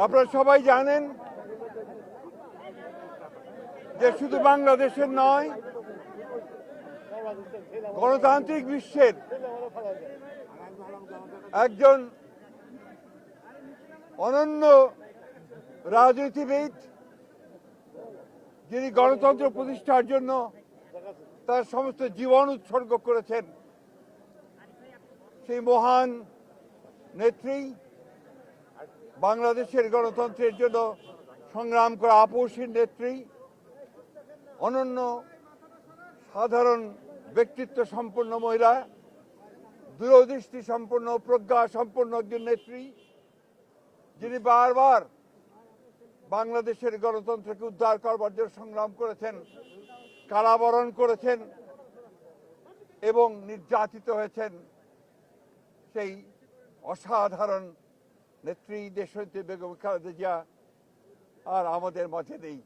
আপনারা সবাই জানেন যে শুধু বাংলাদেশের নয়, গণতান্ত্রিক বিশ্বের একজন অনন্য রাজনীতিবিদ, যিনি গণতন্ত্র প্রতিষ্ঠার জন্য তার সমস্ত জীবন উৎসর্গ করেছেন, সেই মহান নেত্রী, বাংলাদেশের গণতন্ত্রের জন্য সংগ্রাম করা আপসীর নেত্রী, অনন্য সাধারণ ব্যক্তিত্ব সম্পন্ন মহিলা, দূরদৃষ্টি সম্পন্ন, প্রজ্ঞা সম্পন্ন একজন নেত্রী, যিনি বারবার বাংলাদেশের গণতন্ত্রকে উদ্ধার করবার জন্য সংগ্রাম করেছেন, কারাবরণ করেছেন এবং নির্যাতিত হয়েছেন। সেই অসাধারণ নেত্রী দেশনেত্রী বেগম খালেদা জিয়া আর আমাদের মাঝে নেই।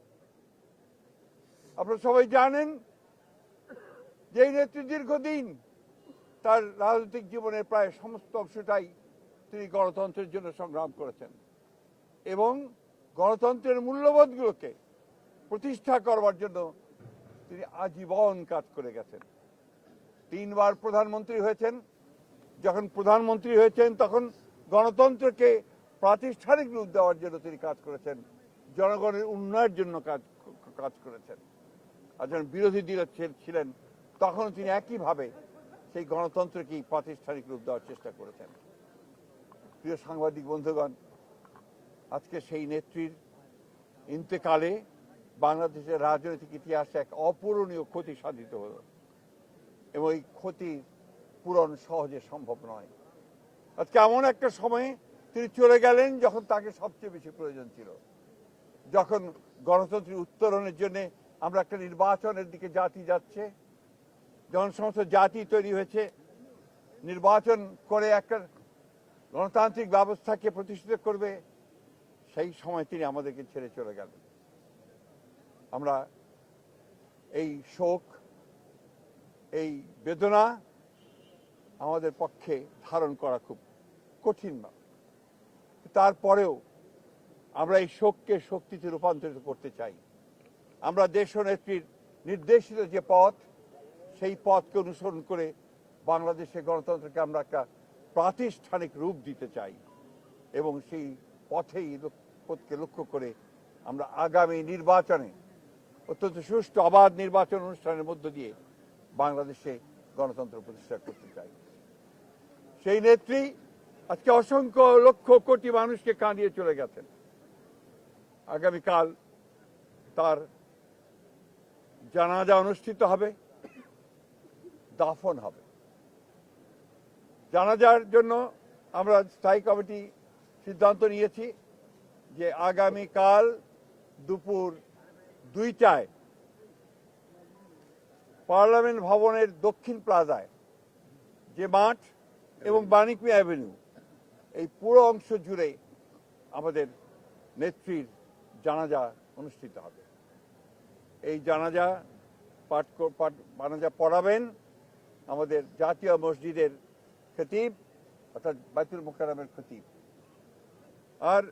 আপনারা সবাই জানেন যে এই নেত্রী দীর্ঘদিন তার রাজনৈতিক জীবনের প্রায় সমস্ত অংশটাই তিনি গণতন্ত্রের জন্য সংগ্রাম করেছেন এবং গণতন্ত্রের মূল্যবোধগুলোকে প্রতিষ্ঠা করবার জন্য তিনি আজীবন কাজ করে গেছেন। 3 বার প্রধানমন্ত্রী হয়েছেন। যখন প্রধানমন্ত্রী হয়েছেন তখন গণতন্ত্রকে প্রাতিষ্ঠানিক রূপ দেওয়ার জন্য তিনি কাজ করেছেন, জনগণের উন্নয়নের জন্য কাজ করেছেন। আর যখন বিরোধী দল ছিলেন তখন তিনি একইভাবে সেই গণতন্ত্রকেই প্রাতিষ্ঠানিক রূপ দেওয়ার চেষ্টা করেছেন। প্রিয় সাংবাদিক বন্ধুগণ, আজকে সেই নেত্রীর ইন্তেকালে বাংলাদেশের রাজনৈতিক ইতিহাসে এক অপূরণীয় ক্ষতি সাধিত হল এবং এই ক্ষতি পূরণ সহজে সম্ভব নয়। আজকে এমন একটা সময়ে তিনি চলে গেলেন যখন তাকে সবচেয়ে বেশি প্রয়োজন ছিল, যখন গণতন্ত্রের উত্তরণের জন্য আমরা একটা নির্বাচনের দিকে জাতি যাচ্ছে, যখন সমস্ত জাতি তৈরি হয়েছে নির্বাচন করে একটা গণতান্ত্রিক ব্যবস্থাকে প্রতিষ্ঠিত করবে, সেই সময় তিনি আমাদেরকে ছেড়ে চলে গেলেন। আমরা এই শোক, এই বেদনা আমাদের পক্ষে ধারণ করা খুব কঠিন না। তারপরেও আমরা এই শোককে শক্তিতে রূপান্তরিত করতে চাই। আমরা দেশনেত্রীর নির্দেশিত যে পথ, সেই পথকে অনুসরণ করে বাংলাদেশের গণতন্ত্রকে আমরা একটা প্রাতিষ্ঠানিক রূপ দিতে চাই এবং সেই পথকে লক্ষ্য করে আমরা আগামী নির্বাচনে অত্যন্ত সুষ্ঠু অবাধ নির্বাচন অনুষ্ঠানের মধ্য দিয়ে বাংলাদেশে গণতন্ত্র প্রতিষ্ঠা করতে চাই। সেই নেত্রী আজকে অসংখ্য লক্ষ কোটি মানুষকে কাঁদিয়ে চলে গেছেন। আগামীকাল তার জানাজা অনুষ্ঠিত হবে, দাফন হবে। জানাজার জন্য আমরা স্থায়ী কমিটি সিদ্ধান্ত নিয়েছি যে আগামীকাল দুপুর 2টায় পার্লামেন্ট ভবনের দক্ষিণ প্লাজায় যে মাঠ এবং বাণিজ্য অ্যাভিনিউ, এই পুরো অংশ জুড়ে আমাদের নেত্রীর জানাজা অনুষ্ঠিত হবে। এই জানাজা পড়াবেন আমাদের জাতীয় মসজিদের খতিব অর্থাৎ বাইতুল মোকাররমের খতিব। আর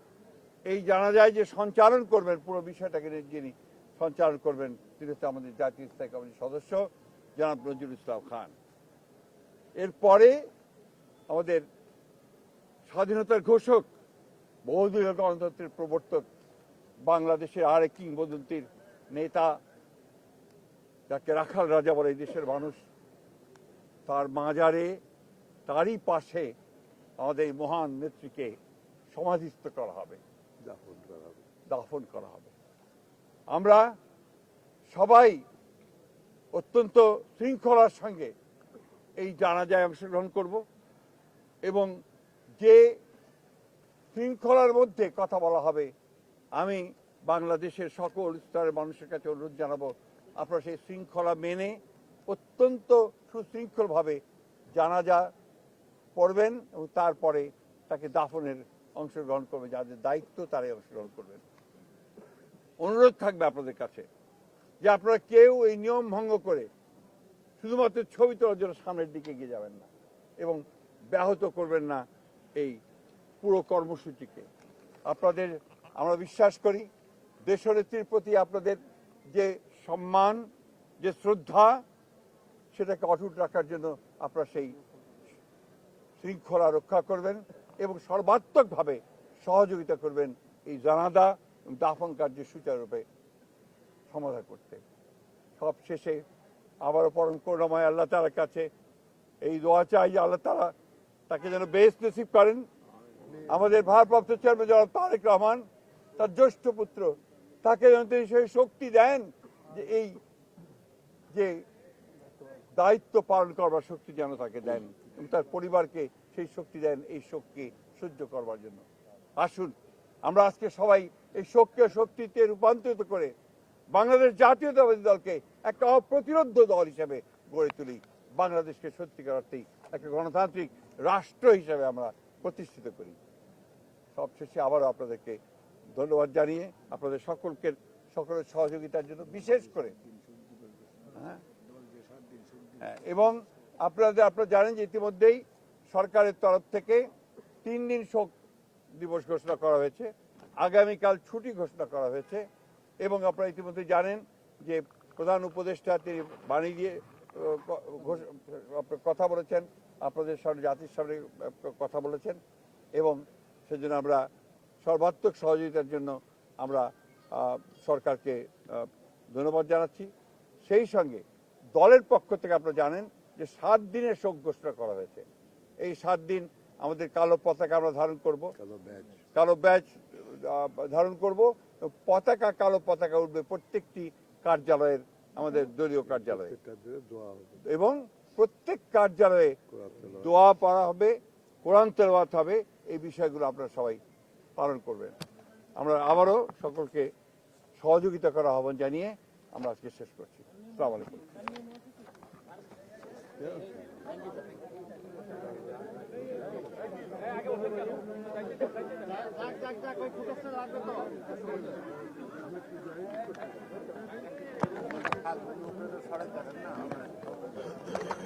এই জানাজায় যে সঞ্চালন করবেন, পুরো বিষয়টাকে যিনি সঞ্চালন করবেন, তিনি হচ্ছে আমাদের জাতীয় স্থায়ী কমিটির সদস্য জনাব নজরুল ইসলাম খান। এরপরে আমাদের স্বাধীনতার ঘোষক, বহুদলীয় গণতন্ত্রের প্রবর্তক, বাংলাদেশের আরেক কিংবদন্তির নেতা, যাকে রাখাল রাজা বলে এই দেশের মানুষ, তার মাজারে, তারই পাশে আমাদের এই মহান নেত্রীকে সমাধিস্থ করা হবে, দাফন করা হবে। আমরা সবাই অত্যন্ত শৃঙ্খলার সঙ্গে এই জানাজায় অংশগ্রহণ করব এবং যে শৃঙ্খলার মধ্যে কথা বলা হবে, আমি বাংলাদেশের সকল স্তরের মানুষের কাছে অনুরোধ জানাবো, আপনারা সেই শৃঙ্খলা মেনে অত্যন্ত সুশৃঙ্খলভাবে জানাজা পড়বেন এবং তারপরে তাকে দাফনের অংশগ্রহণ করবেন। যাদের দায়িত্ব তারাই অংশগ্রহণ করবেন। অনুরোধ থাকবে আপনাদের কাছে যে আপনারা কেউ এই নিয়ম ভঙ্গ করে শুধুমাত্র ছবি তোলার জন্য সামনের দিকে এগিয়ে যাবেন না এবং ব্যাহত করবেন না এই পুরো কর্মসূচিকে। আপনাদের আমরা বিশ্বাস করি দেশনেত্রীর প্রতি আপনাদের যে সম্মান, যে শ্রদ্ধা, সেটাকে অটুট রাখার জন্য আপনারা সেই শৃঙ্খলা রক্ষা করবেন এবং সর্বাত্মকভাবে সহযোগিতা করবেন এই জানাজা এবং দাফন কার্য সুচারুরূপে সমাধান করতে। সব শেষে আবারও পরম করুণাময় আল্লাহ তাআলার কাছে এই দোয়া চাই যে আল্লাহ তাআলা তাকে যেন বেহেশত নসিব করেন। আমাদের ভারপ্রাপ্ত চেয়ারম্যান জনাব তারেক রহমান, তার জ্যেষ্ঠ পুত্র, তাকে যেন তিনি সেই শক্তি দেন যে এই যে দায়িত্ব পালন করবার শক্তি যেন তাকে দেন এবং তার পরিবারকে সেই শক্তি দেন এই শোককে সহ্য করবার জন্য। আসুন আমরা আজকে সবাই এই শোককে শক্তিতে রূপান্তরিত করে বাংলাদেশ জাতীয়তাবাদী দলকে একটা অপ্রতিরোধ দল হিসেবে গড়ে তুলি। বাংলাদেশকে সত্যিকার অর্থেই একটা গণতান্ত্রিক রাষ্ট্র হিসেবে আমরা প্রতিষ্ঠিত করি। সবশেষে আবারও আপনাদেরকে ধন্যবাদ জানিয়ে আপনাদের সকলের সহযোগিতার জন্য বিশেষ করে এবং আপনারা জানেন যে ইতিমধ্যেই সরকারের তরফ থেকে 3 দিন শোক দিবস ঘোষণা করা হয়েছে, আগামীকাল ছুটি ঘোষণা করা হয়েছে এবং আপনারা ইতিমধ্যে জানেন যে প্রধান উপদেষ্টা তিনি বাণী দিয়ে কথা বলেছেন, আপনাদের সামনে জাতির সামনে কথা বলেছেন এবং সেজন্য আমরা সর্বাত্মক সহযোগিতার জন্য আমরা সরকারকে ধন্যবাদ জানাচ্ছি। সেই সঙ্গে দলের পক্ষ থেকে আপনারা জানেন যে 7 দিনের শোক ঘোষণা করা হয়েছে। এই 7 দিন আমাদের কালো পতাকা আমরা ধারণ করব, কালো ব্যাজ ধারণ করব, পতাকা কালো পতাকা উঠবে প্রত্যেকটি কার্যালয়ের, আমাদের দলীয় কার্যালয়ে এবং প্রত্যেক কার্যালয়ে দোয়া পড়া হবে, কোরআন তেলাওয়াত হবে। এই বিষয়গুলো আপনারা সবাই পালন করবেন। আমরা আবারও সকলকে সহযোগিতা করার আহ্বান জানিয়ে আমরা আজকে শেষ করছি। আসসালামু আলাইকুম।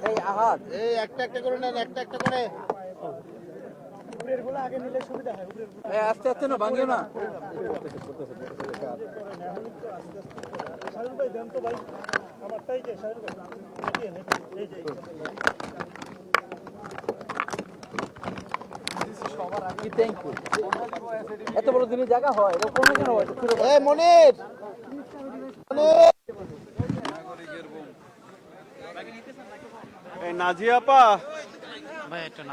এই আহাত এই একটা একটা করে নেন, একটা একটা করে উপরেরগুলো আগে নিলে সুবিধা হয়। এই আস্তে আস্তে না ভাঙিও না। শারুল ভাই দেন তো ভাই, আমারটাই যে শারুল ভাই এই যে সবার আগে থ্যাংক ইউ। এত বড় দিনে জায়গা হয় এরকম কেন হয়? এই মনির এই নাজিয়া আপা ভাই একটা